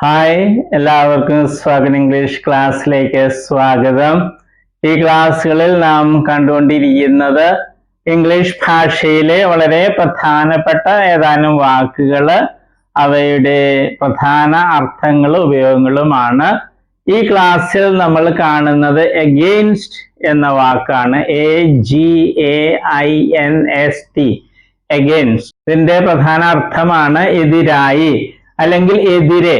Hi, എല്ലാവർക്കും spoken English ക്ലാസ്സിലേക്ക് സ്വാഗതം. ഈ ക്ലാസ്സുകളിൽ നാം കണ്ടുകൊണ്ടിരിക്കുന്നത് ഇംഗ്ലീഷ് ഭാഷയിലെ വളരെ പ്രധാനപ്പെട്ട ഏതാനും വാക്കുകൾ, അവയുടെ പ്രധാന അർത്ഥങ്ങളും ഉപയോഗങ്ങളുമാണ്. ഈ ക്ലാസ്സിൽ നമ്മൾ കാണുന്നത് എഗെയിൻസ്റ്റ് എന്ന വാക്കാണ്. AGAINST, against. ഇതിന്റെ പ്രധാന അർത്ഥമാണ് എതിരായി അല്ലെങ്കിൽ എതിരെ.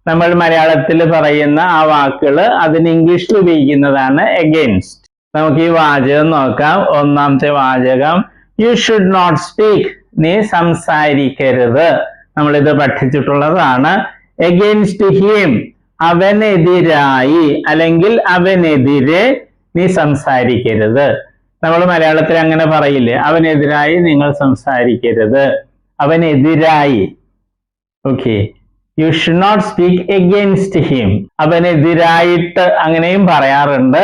നമ്മൾ മലയാളത്തിൽ പറയുന്ന ആ വാക്കുകൾ അതിന് ഇംഗ്ലീഷിൽ ഉപയോഗിക്കുന്നതാണ് എഗെയിൻസ്റ്റ്. നമുക്ക് ഈ വാചകം നോക്കാം. ഒന്നാമത്തെ വാചകം, യു ഷുഡ് നോട്ട് സ്പീക്ക്, നീ സംസാരിക്കരുത്. നമ്മളിത് പഠിച്ചിട്ടുള്ളതാണ്. എഗെയിൻസ്റ്റ് ഹിം, അവനെതിരായി അല്ലെങ്കിൽ അവനെതിരെ നീ സംസാരിക്കരുത്. നമ്മൾ മലയാളത്തിൽ അങ്ങനെ പറയില്ലേ, അവനെതിരായി നിങ്ങൾ സംസാരിക്കരുത്, അവനെതിരായി. Okay, you should not speak against him. അവനെതിരായിട്ട് അങ്ങനെയും പറയാറുണ്ട്.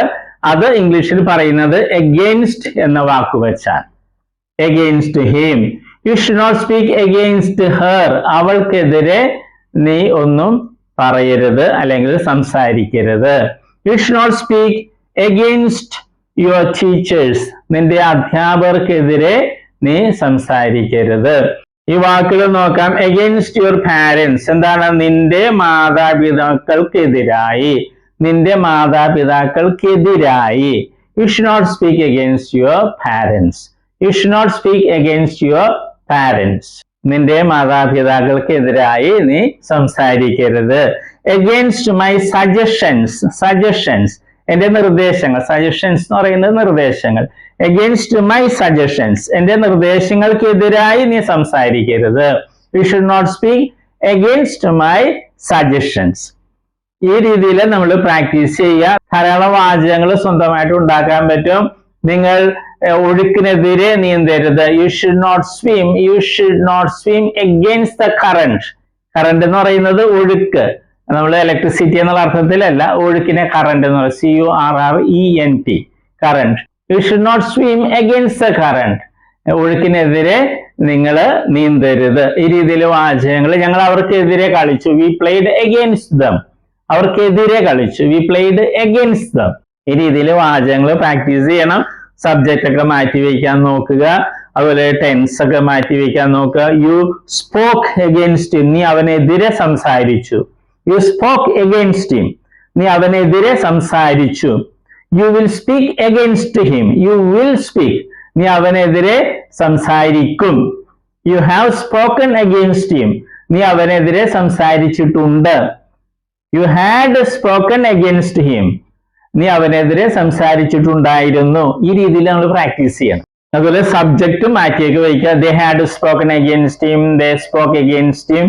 അത് ഇംഗ്ലീഷിൽ പറയുന്നത് എഗെയിൻസ്റ്റ് എന്ന വാക്ക് വെച്ചാണ്. Against him. You should not speak against her, അവൾക്കെതിരെ നീ ഒന്നും പറയരുത് അല്ലെങ്കിൽ സംസാരിക്കരുത്. You should not speak against your teachers, നിന്റെ അധ്യാപകർക്കെതിരെ നീ സംസാരിക്കരുത്. ഈ വാക്കുകൾ നോക്കാം. എഗെയിൻസ്റ്റ് യുവർ പാരന്റ്സ്, എന്താണ്? നിന്റെ മാതാപിതാക്കൾക്കെതിരായി, നിന്റെ മാതാപിതാക്കൾക്കെതിരായി. You should not speak against your parents. You should not speak against your parents, നിന്റെ മാതാപിതാക്കൾക്കെതിരായി നീ സംസാരിക്കരുത്. എഗെയിൻസ്റ്റ് മൈ സജഷൻസ്, സജഷൻസ് എന്റെ നിർദ്ദേശങ്ങൾ. സജഷൻസ് എന്ന് പറയുന്നത് നിർദ്ദേശങ്ങൾ. എഗെയിൻസ്റ്റ് മൈ സജഷൻസ്, എന്റെ നിർദ്ദേശങ്ങൾക്കെതിരായി നീ സംസാരിക്കരുത്. You should not speak against my suggestions. ഈ രീതിയിൽ നമ്മൾ പ്രാക്ടീസ് ചെയ്യുക. ധാരാളം വാചകങ്ങൾ സ്വന്തമായിട്ട് ഉണ്ടാക്കാൻ പറ്റും. നിങ്ങൾ ഒഴുക്കിനെതിരെ നീന്തരുത്. You should not swim, you should not swim against the current. Current എന്ന് പറയുന്നത് ഒഴുക്ക്. നമ്മൾ ഇലക്ട്രിസിറ്റി എന്നുള്ള അർത്ഥത്തിലല്ല, ഒഴുക്കിനെ കറന്റ് എന്ന് പറയും. CURRENT, current. You should not swim against the current, ഒഴുക്കിനെതിരെ നിങ്ങൾ നീന്തരുത്. ഈ രീതിയിൽ വാചകങ്ങൾ. ഞങ്ങൾ അവർക്കെതിരെ കളിച്ചു, വി പ്ലേഡ് എഗെയിൻസ്റ്റ് ദം. അവർക്കെതിരെ കളിച്ചു, വി പ്ലേഡ് എഗെയിൻസ്റ്റ് ദം. ഈ രീതിയിൽ വാചകങ്ങൾ പ്രാക്ടീസ് ചെയ്യണം. സബ്ജക്റ്റ് ഒക്കെ മാറ്റി വയ്ക്കാൻ നോക്കുക. അതുപോലെ ടെൻസ് ഒക്കെ മാറ്റി വയ്ക്കാൻ നോക്കുക. യു സ്പോക്ക് എഗെയിൻസ്റ്റ് ഹിം, നീ അവനെതിരെ സംസാരിച്ചു. യു സ്പോക്ക് എഗെയിൻസ്റ്റ് ഹിം, നീ അവനെതിരെ സംസാരിച്ചു. You will speak against him, you will speak, നീ അവനെതിരെ സംസാരിക്കും. You have spoken against him, നീ അവനെതിരെ സംസാരിച്ചിട്ടുണ്ട്. You had spoken against him, നീ അവനെതിരെ സംസാരിച്ചിട്ടുണ്ടായിരുന്നു. ഈ രീതിയിൽ നമ്മൾ പ്രാക്ടീസ് ചെയ്യണം. അതുപോലെ സബ്ജക്റ്റും മാറ്റിയൊക്കെ വയ്ക്കുക. They had spoken against him, they spoke against him.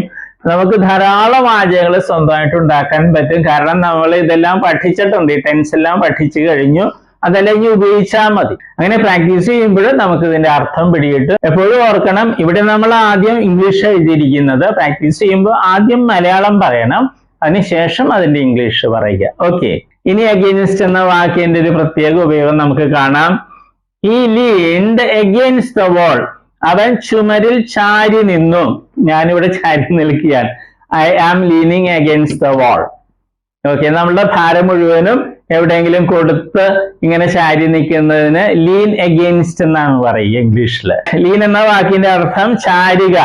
നമുക്ക് ധാരാളം വാചകങ്ങൾ സ്വന്തമായിട്ട് ഉണ്ടാക്കാൻ പറ്റും. കാരണം നമ്മൾ ഇതെല്ലാം പഠിച്ചിട്ടുണ്ട്. ഈ ടെൻസ് എല്ലാം പഠിച്ചു കഴിഞ്ഞു. അതെല്ലാം ഇനി ഉപയോഗിച്ചാൽ മതി. അങ്ങനെ പ്രാക്ടീസ് ചെയ്യുമ്പോൾ നമുക്ക് ഇതിന്റെ അർത്ഥം പിടികിട്ടും. എപ്പോഴും ഓർക്കണം, ഇവിടെ നമ്മൾ ആദ്യം ഇംഗ്ലീഷ് എഴുതിയിരിക്കുന്നത്. പ്രാക്ടീസ് ചെയ്യുമ്പോൾ ആദ്യം മലയാളം പറയണം, അതിനുശേഷം അതിന്റെ ഇംഗ്ലീഷ് പറയുക. ഓക്കെ, ഇനി അഗെയിൻസ്റ്റ് എന്ന വാക്കിന്റെ ഒരു പ്രത്യേക ഉപയോഗം നമുക്ക് കാണാം. He leaned against the wall, അവൻ ചുമരിൽ ചാരി നിന്നു. ഞാനിവിടെ ചാരി നിൽക്കുകയാണ്. I am leaning against the wall. Okay, നമ്മളുടെ ഭാരം മുഴുവനും എവിടെയെങ്കിലും കൊടുത്ത് ഇങ്ങനെ ചാരി നിൽക്കുന്നതിന് ലീൻ അഗെയിൻസ്റ്റ് എന്നാണ് പറയുക ഇംഗ്ലീഷിൽ. ലീൻ എന്ന വാക്കിന്റെ അർത്ഥം ചാരുക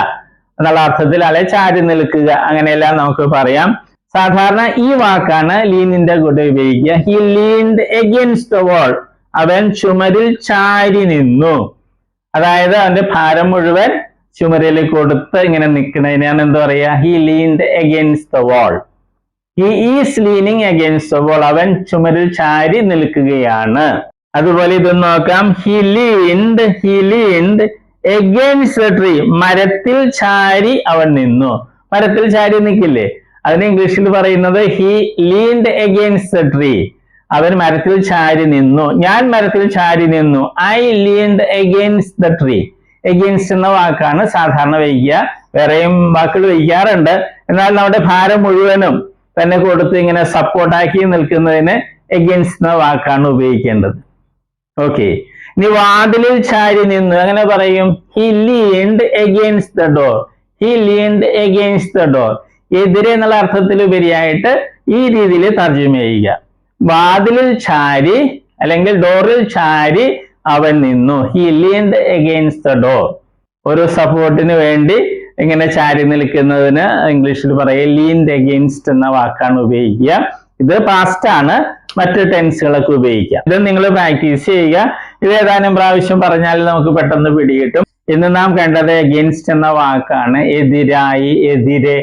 എന്നുള്ള അർത്ഥത്തിൽ, അല്ലെ ചാരി നിൽക്കുക, അങ്ങനെയെല്ലാം നമുക്ക് പറയാം. സാധാരണ ഈ വാക്കാണ് ലീനിന്റെ കൂടെ ഉപയോഗിക്കുക. ഹി ലീൻഡ് അഗെയിൻസ്റ്റ് ദ വാൾ, അവൻ ചുമരിൽ ചാരി നിന്നു. അതായത് അവന്റെ ഭാരം മുഴുവൻ ചുമരിൽ കൊടുത്ത് ഇങ്ങനെ നിൽക്കുന്നതിനാണ് എന്താ പറയുക? He leaned against the wall. He is leaning against the വാൾ, അവൻ ചുമരിൽ ചാരി നിൽക്കുകയാണ്. അതുപോലെ ഇത് നോക്കാം. He leaned against the tree, മരത്തിൽ ചാരി അവൻ നിന്നു. മരത്തിൽ ചാരി നിൽക്കില്ലേ, അതിന് ഇംഗ്ലീഷിൽ പറയുന്നത് he leaned against the tree, അവൻ മരത്തിൽ ചാരി നിന്നു. ഞാൻ മരത്തിൽ ചാരി നിന്നു. I leaned against the tree. Against എന്ന വാക്കാണ് സാധാരണ വയ്ക്കുക. വേറെയും വാക്കുകൾ വയ്ക്കാറുണ്ട്. എന്നാൽ നമ്മുടെ ഭാരം മുഴുവനും തന്നെ കൊടുത്ത് ഇങ്ങനെ സപ്പോർട്ടാക്കി നിൽക്കുന്നതിന് എഗെയിൻസ്റ്റ് എന്ന വാക്കാണ് ഉപയോഗിക്കേണ്ടത്. ഓക്കെ, ഇനി വാതിലിൽ ചാരി നിന്നു അങ്ങനെ പറയും. He leaned against the door. He leaned against the door. എതിരെ എന്നുള്ള അർത്ഥത്തിൽ ഉപരിയായിട്ട് ഈ രീതിയിൽ തർജ്ജമ ചെയ്യുക. വാതിലിൽ ചാരി അല്ലെങ്കിൽ ഡോറിൽ ചാരി അവൻ നിന്നു. He leaned against the door. ഒരു സപ്പോർട്ടിന് വേണ്ടി ഇങ്ങനെ ചാരി നിൽക്കുന്നതിന് ഇംഗ്ലീഷിൽ പറയുക ലീൻഡ് അഗെയിൻസ്റ്റ് എന്ന വാക്കാണ് ഉപയോഗിക്കുക. ഇത് പാസ്റ്റ് ആണ്, മറ്റ് ടെൻസുകളൊക്കെ ഉപയോഗിക്കാം. ഇത് നിങ്ങൾ പ്രാക്ടീസ് ചെയ്യുക. ഇത് ഏതാനും പ്രാവശ്യം പറഞ്ഞാൽ നമുക്ക് പെട്ടെന്ന് പിടികിട്ടും. ഇന്ന് നാം കണ്ടത് അഗെയിൻസ്റ്റ് എന്ന വാക്കാണ്. എതിരായി, എതിരെ,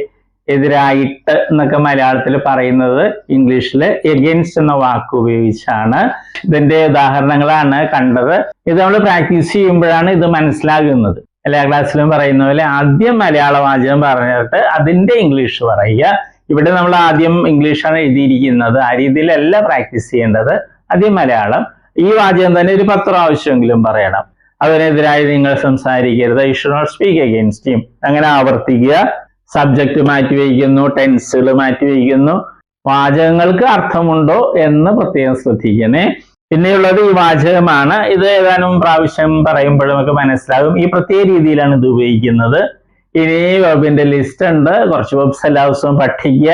എതിരായിട്ട് എന്നൊക്കെ മലയാളത്തിൽ പറയുന്നത് ഇംഗ്ലീഷിൽ എഗെയിൻസ്റ്റ് എന്ന വാക്ക് ഉപയോഗിച്ചാണ്. ഇതിന്റെ ഉദാഹരണങ്ങളാണ് കണ്ടത്. ഇത് നമ്മൾ പ്രാക്ടീസ് ചെയ്യുമ്പോഴാണ് ഇത് മനസ്സിലാകുന്നത്. എല്ലാ ക്ലാസ്സിലും പറയുന്ന പോലെ ആദ്യം മലയാള വാചകം പറഞ്ഞിട്ട് അതിന്റെ ഇംഗ്ലീഷ് പറയുക. ഇവിടെ നമ്മൾ ആദ്യം ഇംഗ്ലീഷാണ് എഴുതിയിരിക്കുന്നത്. ആ രീതിയിലല്ല പ്രാക്ടീസ് ചെയ്യേണ്ടത്. ആദ്യം മലയാളം. ഈ വാചകം തന്നെ ഒരു 10 പ്രാവശ്യമെങ്കിലും പറയണം. അതിനെതിരായി നിങ്ങൾ സംസാരിക്കരുത്. You should not speak against him. അങ്ങനെ ആവർത്തിക്കുക. സബ്ജക്റ്റ് മാറ്റിവെക്കുന്നു, ടെൻസുകൾ മാറ്റിവെക്കുന്നു. വാചകങ്ങൾക്ക് അർത്ഥമുണ്ടോ എന്ന് പ്രത്യേകം ശ്രദ്ധിക്കണേ. പിന്നെയുള്ളത് ഈ വാചകമാണ്. ഇത് ഏതാനും പ്രാവശ്യം പറയുമ്പോഴും ഒക്കെ മനസ്സിലാകും. ഈ പ്രത്യേക രീതിയിലാണ് ഇത് ഉപയോഗിക്കുന്നത്. ഇനി വെർബിന്റെ ലിസ്റ്റ് ഉണ്ട്. കുറച്ച് വെർബ്സ് എല്ലാ ദിവസവും പഠിക്കുക.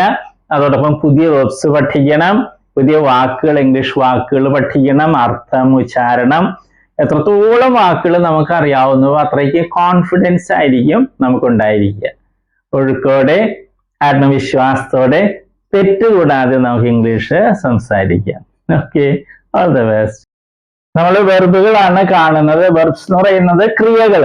അതോടൊപ്പം പുതിയ വെർബ്സ് പഠിക്കണം. പുതിയ വാക്കുകൾ, ഇംഗ്ലീഷ് വാക്കുകൾ പഠിക്കണം. അർത്ഥം, ഉച്ചാരണം, എത്രത്തോളം വാക്കുകൾ നമുക്ക് അറിയാവുന്നവോ അത്രയ്ക്ക് കോൺഫിഡൻസ് ആയിരിക്കും നമുക്കുണ്ടായിരിക്കുക. ഒഴുക്കോടെ, ആത്മവിശ്വാസത്തോടെ, തെറ്റുകൂടാതെ നമുക്ക് ഇംഗ്ലീഷ് സംസാരിക്കാം. Okay, all the best. നമ്മൾ വെർബുകളാണ് കാണുന്നത്. വെർബ്സ് എന്ന് പറയുന്നത് ക്രിയകൾ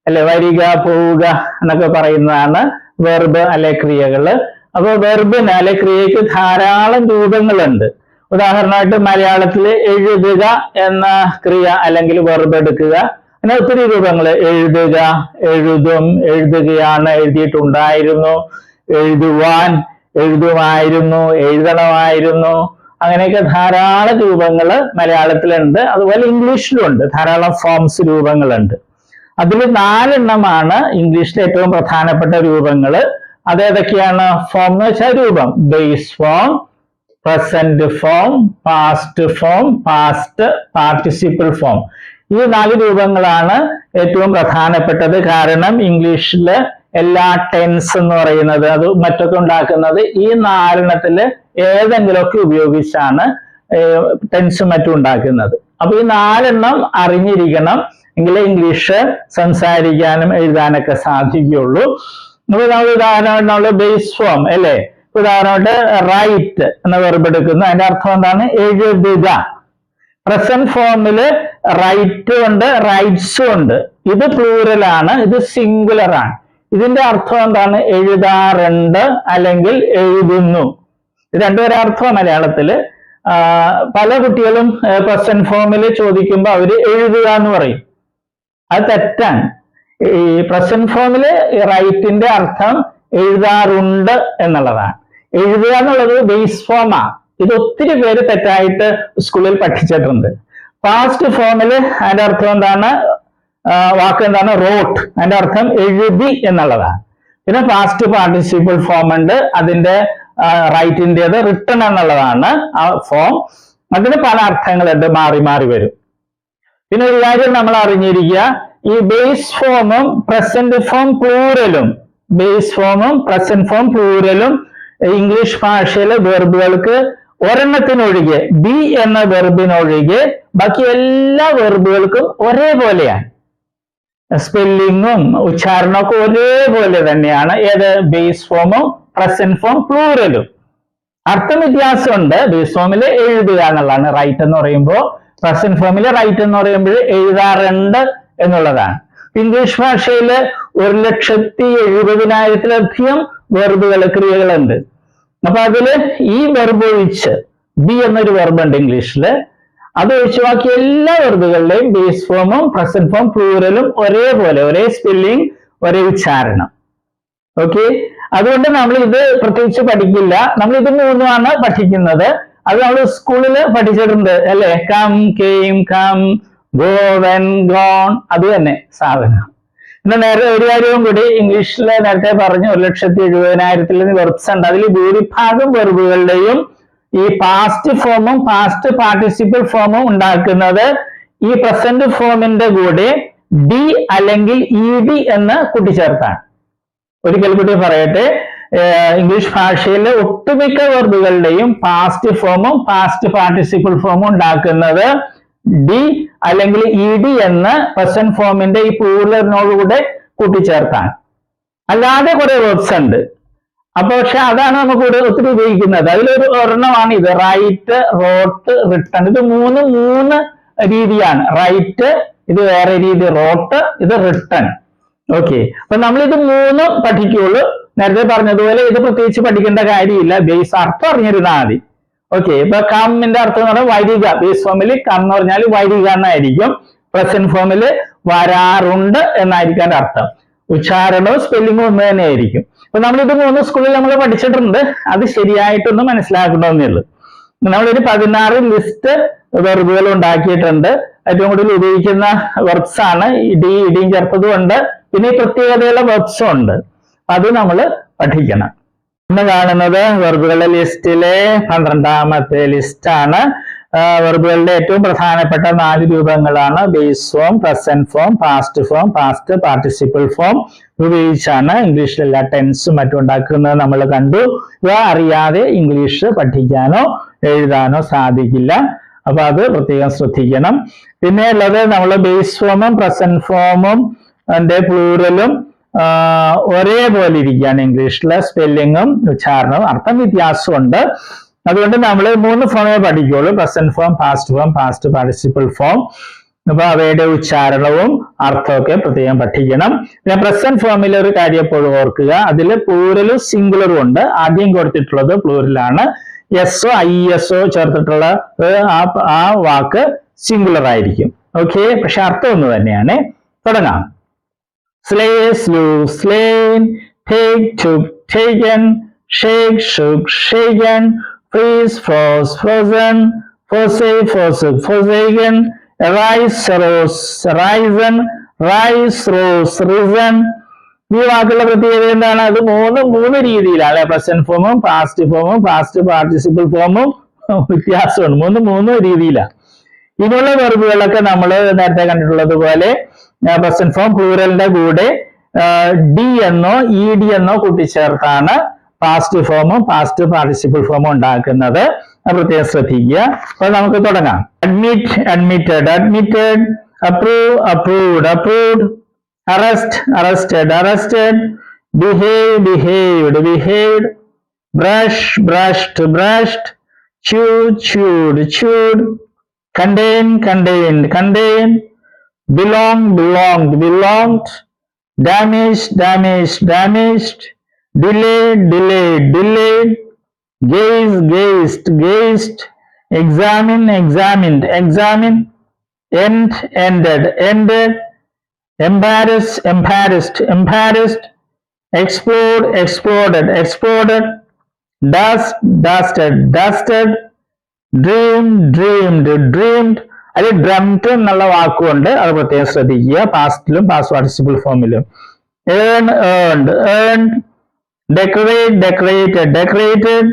അല്ലെ, വരിക, പോവുക എന്നൊക്കെ പറയുന്നതാണ് വെർബ് അല്ലെ ക്രിയകള്. അപ്പൊ വെർബിന് അല്ലെ ക്രിയക്ക് ധാരാളം രൂപങ്ങളുണ്ട്. ഉദാഹരണമായിട്ട് മലയാളത്തിൽ എഴുതുക എന്ന ക്രിയ അല്ലെങ്കിൽ വെർബ് എടുക്കുക. അങ്ങനെ ഒത്തിരി രൂപങ്ങൾ. എഴുതുക, എഴുതും, എഴുതുകയാണ്, എഴുതിയിട്ടുണ്ടായിരുന്നു, എഴുതുവാൻ, എഴുതുമായിരുന്നു, എഴുതണമായിരുന്നു. അങ്ങനെയൊക്കെ ധാരാളം രൂപങ്ങൾ മലയാളത്തിലുണ്ട്. അതുപോലെ ഇംഗ്ലീഷിലുണ്ട് ധാരാളം ഫോംസ്, രൂപങ്ങളുണ്ട്. അതിൽ 4 എണ്ണമാണ് ഇംഗ്ലീഷിലെ ഏറ്റവും പ്രധാനപ്പെട്ട രൂപങ്ങൾ. അതേതൊക്കെയാണ്? ഫോം എന്ന് വെച്ചാൽ രൂപം. Base form, present form, past form, past participle form. ഈ 4 രൂപങ്ങളാണ് ഏറ്റവും പ്രധാനപ്പെട്ടത്. കാരണം ഇംഗ്ലീഷില് എല്ലാ ടെൻസ് എന്ന് പറയുന്നത് അത് മറ്റൊക്കെ ഉണ്ടാക്കുന്നത് ഈ 4 എണ്ണത്തില് ഏതെങ്കിലുമൊക്കെ ഉപയോഗിച്ചാണ് ടെൻസും മറ്റും ഉണ്ടാക്കുന്നത്. അപ്പൊ ഈ 4 എണ്ണം അറിഞ്ഞിരിക്കണം, എങ്കിലേ ഇംഗ്ലീഷ് സംസാരിക്കാനും എഴുതാനൊക്കെ സാധിക്കുകയുള്ളൂ. ഉദാഹരണമായിട്ട് നമ്മൾ ബേസ് ഫോം അല്ലെ, ഉദാഹരണമായിട്ട് റൈറ്റ് എന്ന വെർബ് എടുക്കുന്നു. അതിന്റെ അർത്ഥം എന്താണ്? എഴുതുക. പ്രസന്റ് ഫോമില് റൈറ്റ് ഉണ്ട്, റൈറ്റ്സും ഉണ്ട്. ഇത് പ്ലൂറലാണ്, ഇത് സിംഗുലർ ആണ്. ഇതിന്റെ അർത്ഥം എന്താണ്? എഴുതാറുണ്ട് അല്ലെങ്കിൽ എഴുതുന്നു. ഇത് രണ്ടുപേരെ അർത്ഥം മലയാളത്തില്. പല കുട്ടികളും പ്രസന്റ് ഫോമില് ചോദിക്കുമ്പോൾ അവര് എഴുതുക എന്ന് പറയും. അത് തെറ്റാണ്. ഈ പ്രസന്റ് ഫോമില് റൈറ്റിന്റെ അർത്ഥം എഴുതാറുണ്ട് എന്നുള്ളതാണ്. എഴുതുക എന്നുള്ളത് ബേസ് ഫോമാ. ഇത് ഒത്തിരി പേര് തെറ്റായിട്ട് സ്കൂളിൽ പഠിച്ചിട്ടുണ്ട്. പാസ്റ്റ് ഫോമില് അതിന്റെ അർത്ഥം എന്താണ്? വാക്ക് എന്താണ്? റോട്ട്. അതിന്റെ അർത്ഥം എഴുതി എന്നുള്ളതാണ്. പിന്നെ പാസ്റ്റ് പാർട്ടിസിപ്പിൾ ഫോം ഉണ്ട്. അതിന്റെ റൈറ്റിൻ്റെത് റിട്ടൺ എന്നുള്ളതാണ് ആ ഫോം. അതിന് പല അർത്ഥങ്ങളുണ്ട്, മാറി മാറി വരും. പിന്നെ ഒരു കാര്യം നമ്മൾ അറിഞ്ഞിരിക്കുക, ഈ ബേസ് ഫോമും പ്രസന്റ് ഫോം പ്ലൂറലും, ബേസ് ഫോമും പ്രസന്റ് ഫോം പ്ലൂറലും ഇംഗ്ലീഷ് ഭാഷയിലെ വെർബുകൾക്ക് ഒരെണ്ണത്തിനൊഴികെ, ബി എന്ന വെർബിനൊഴികെ ബാക്കി എല്ലാ വെർബുകൾക്കും ഒരേപോലെയാണ്. സ്പെല്ലിങ്ങും ഉച്ചാരണമൊക്കെ ഒരേപോലെ തന്നെയാണ്. ഏത്? ബേസ് ഫോമും പ്രസന്റ് ഫോം പ്ലൂറലും. അർത്ഥം വ്യത്യാസമുണ്ട്. ബേസ് ഫോമില് എഴുതുക എന്നുള്ളതാണ് റൈറ്റ് എന്ന് പറയുമ്പോൾ, പ്രസന്റ് ഫോമില് റൈറ്റ് എന്ന് പറയുമ്പോൾ എഴുതാറുണ്ട് എന്നുള്ളതാണ്. ഇംഗ്ലീഷ് ഭാഷയില് 1,70,70,000-ലധികം വെർബുകൾ, ക്രിയകളുണ്ട്. അപ്പൊ അതില് ഈ വെർബ് ഒഴിച്ച്, ബി എന്നൊരു വെർബ് ഉണ്ട് ഇംഗ്ലീഷില്, അത് ഒഴിച്ച് ബാക്കി എല്ലാ വെർബുകളുടെയും ബേസ് ഫോമും പ്രസന്റ് ഫോം പ്ലൂറലും ഒരേപോലെ, ഒരേ സ്പെല്ലിംഗ്, ഒരേ ഉച്ചാരണം. ഓക്കെ, അതുകൊണ്ട് നമ്മൾ ഇത് പ്രത്യേകിച്ച് പഠിക്കില്ല. നമ്മൾ ഇത് 3 പഠിക്കുന്നത്. അത് നമ്മൾ സ്കൂളിൽ പഠിച്ചിട്ടുണ്ട് അല്ലെ. Come, came, come, go, went, gone, അത് തന്നെ സാധനം. പിന്നെ നേരെ ഒരു കാര്യവും കൂടി, ഇംഗ്ലീഷിൽ നേരത്തെ പറഞ്ഞു 1,70,70,000 വെർബ്സ് ഉണ്ട്. അതിൽ ഭൂരിഭാഗം വെർബുകളുടെയും ഈ പാസ്റ്റ് ഫോമും പാസ്റ്റ് പാർട്ടിസിപ്പിൾ ഫോമും ഉണ്ടാക്കുന്നത് ഈ പ്രസന്റ് ഫോമിന്റെ കൂടെ ഡി അല്ലെങ്കിൽ ഇ ഡി എന്ന് കൂട്ടിച്ചേർത്താണ്. ഒരിക്കൽ കൂടി പറയട്ടെ, ഇംഗ്ലീഷ് ഭാഷയിലെ ഒട്ടുമിക്ക വെർബുകളുടെയും പാസ്റ്റ് ഫോമും പാസ്റ്റ് പാർട്ടിസിപ്പിൾ ഫോമും ഉണ്ടാക്കുന്നത് ഡി അല്ലെങ്കിൽ ഇ ഡി എന്ന പ്രസന്റ് ഫോമിന്റെ ഈ പ്ലൂറലിനോടുകൂടെ കൂട്ടിച്ചേർത്താണ്. അല്ലാതെ കുറെ വേർബ്സ് ഉണ്ട്. അപ്പൊ പക്ഷെ അതാണ് നമുക്ക് ഒത്തിരി ഉപയോഗിക്കുന്നത്. അതിലൊരു ഒരെണ്ണമാണ് ഇത്, റൈറ്റ്, റോട്ട്, റിട്ടൺ. ഇത് മൂന്ന് രീതിയാണ്. റൈറ്റ്, ഇത് വേറെ രീതി, റോട്ട്, ഇത് റിട്ടൺ. ഓക്കെ, അപ്പൊ നമ്മൾ ഇത് മൂന്നും പഠിക്കുള്ളൂ. നേരത്തെ പറഞ്ഞതുപോലെ ഇത് പ്രത്യേകിച്ച് പഠിക്കേണ്ട കാര്യമില്ല, ബേസ് അർത്ഥം അറിഞ്ഞിരുന്നാൽ മതി. ഓക്കെ, ഇപ്പൊ കമ്മിന്റെ അർത്ഥം എന്ന് പറഞ്ഞാൽ വരിക. ബേസ് ഫോമിൽ കം എന്ന് പറഞ്ഞാൽ വരിക എന്നായിരിക്കും. പ്രസന്റ് ഫോമിൽ വരാറുണ്ട് എന്നായിരിക്കും അതിന്റെ അർത്ഥം. ഉച്ചാരണവും സ്പെല്ലിങ്ങും ഒന്ന് തന്നെ ആയിരിക്കും. അപ്പൊ നമ്മളിത് മൂന്ന് സ്കൂളിൽ നമ്മൾ പഠിച്ചിട്ടുണ്ട്. അത് ശരിയായിട്ടൊന്ന് മനസ്സിലാക്കണമെന്നേ ഉള്ളൂ. നമ്മളൊരു 16 ലിസ്റ്റ് വെർബുകൾ ഉണ്ടാക്കിയിട്ടുണ്ട്. ഏറ്റവും കൂടുതൽ ഉപയോഗിക്കുന്ന വെർബ്സ് ആണ്. ഇടിയും ചേർത്തതും ഉണ്ട്, പിന്നെ ഈ പ്രത്യേകതയുള്ള വെർബ്സും ഉണ്ട്. അത് നമ്മൾ പഠിക്കണം. ഇന്ന് കാണുന്നത് വെർബുകളുടെ ലിസ്റ്റിലെ 12ാമത്തെ ലിസ്റ്റാണ്. വെർബുകളുടെ ഏറ്റവും പ്രധാനപ്പെട്ട 4 രൂപങ്ങളാണ് base form, present form, past form, past participle form ഉപയോഗിച്ചാണ് ഇംഗ്ലീഷിൽ എല്ലാ ടെൻസും മറ്റും ഉണ്ടാക്കുന്നത് നമ്മൾ കണ്ടു. ഇവ അറിയാതെ ഇംഗ്ലീഷ് പഠിക്കാനോ എഴുതാനോ സാധിക്കില്ല. അപ്പൊ അത് പ്രത്യേകം ശ്രദ്ധിക്കണം. പിന്നെ ഉള്ളത് നമ്മൾ ബേസ് ഫോമും പ്രസന്റ് ഫോമും അതിന്റെ പ്ലൂറലും ഒരേപോലെ ഇരിക്കുകയാണ്. ഇംഗ്ലീഷിലെ സ്പെല്ലിങ്ങും ഉച്ചാരണവും അർത്ഥം വ്യത്യാസമുണ്ട്. അതുകൊണ്ട് നമ്മൾ 3 ഫോമേ പഠിക്കുള്ളൂ, present form, past form, past participle form. അപ്പൊ അവയുടെ ഉച്ചാരണവും അർത്ഥമൊക്കെ പ്രത്യേകം പഠിക്കണം. പിന്നെ പ്രസന്റ് ഫോമിലെ ഒരു കാര്യം എപ്പോഴും ഓർക്കുക, അതിൽ പ്ലൂറലും സിംഗുലറും ഉണ്ട്. ആദ്യം കൊടുത്തിട്ടുള്ളത് പ്ലൂറലാണ്. എസ്ഒ ISO ചേർത്തിട്ടുള്ള ആ വാക്ക് സിംഗുലർ ആയിരിക്കും. ഓക്കെ, പക്ഷെ അർത്ഥം ഒന്ന് തന്നെയാണ്. തുടങ്ങാം. Slay, slew, slain, take, took, taken, shake, shook, shaken, freeze, froze, frozen, forsake, forsook, forsaken, rise, rose, risen, rise, rose, risen. ഈ വാക്കുകളുടെ പ്രത്യേകത എന്താണ്? അത് മൂന്ന് രീതിയിലാണ്. പ്രസന്റ് ഫോമും പാസ്റ്റ് ഫോമും പാസ്റ്റ് പാർട്ടിസിപ്പിൾ ഫോമും വ്യത്യാസമുണ്ട്. മൂന്ന് രീതിയിലാണ്. ഇതിനുള്ള വെർബുകളൊക്കെ നമ്മൾ നേരത്തെ കണ്ടിട്ടുള്ളത് പോലെ പ്രസന്റ് ഫോം പ്ലൂറലിന്റെ കൂടെ ഡി എന്നോ ഇ ഡി എന്നോ കൂട്ടിച്ചേർത്താണ് പാസ്റ്റ് ഫോമും പാസ്റ്റ് പാർട്ടിസിപ്പിൾ ഫോമും ഉണ്ടാക്കുന്നത്. പ്രത്യേകം ശ്രദ്ധിക്കുക. അപ്പൊ നമുക്ക് തുടങ്ങാം. Admit, admitted, admitted, approve, approved, approved, arrest, arrested, arrested, behave, behaved, behaved, brush, brushed, brushed, chew, chewed, chewed, contain, contained, contained, belong, belonged, belonged, damage, damaged, damaged, delay, delayed, delayed, gaze, gazed, gazed, examine, examined, examined, end, ended, ended, embarrass, embarrassed, embarrassed, explode, exploded, exploded, dust, dusted, dusted, dream, dreamed, dreamed. അതിൽ dreamed എന്നുള്ള വാക്കുകൊണ്ട് അത് പ്രത്യേകം ശ്രദ്ധിക്കുക. പാസ്റ്റിലും past participle ഫോമിലും. Earn, earned, earned, decorate, decorated, decorated,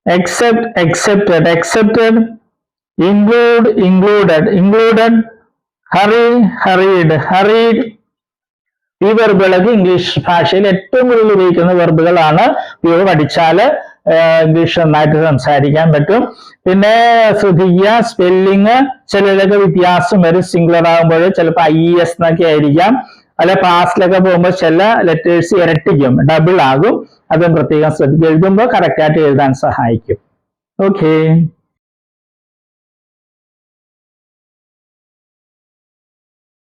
accept, accepted, accepted, include, included, included, hurry, hurried, hurried. ഈ വെർബുകളൊക്കെ English ഭാഷയിൽ ഏറ്റവും കൂടുതൽ ഉപയോഗിക്കുന്ന വെർബുകളാണ്. ഇവ പഠിച്ചാൽ ഇംഗ്ലീഷ് നന്നായിട്ട് സംസാരിക്കാൻ പറ്റും. പിന്നെ ശ്രദ്ധിക്കുക, സ്പെല്ലിങ് ചിലതൊക്കെ വ്യത്യാസം വരും. സിംഗുലർ ആകുമ്പോൾ ചിലപ്പോൾ IES എന്നൊക്കെ ആയിരിക്കാം. അല്ലെ പാസ്റ്റിലൊക്കെ പോകുമ്പോൾ ചില ലെറ്റേഴ്സ് ഇരട്ടിക്കും, ഡബിൾ ആകും. അതും പ്രത്യേകം ശ്രദ്ധിക്കുക. എഴുതുമ്പോൾ കറക്റ്റായിട്ട് എഴുതാൻ സഹായിക്കും. ഓക്കെ.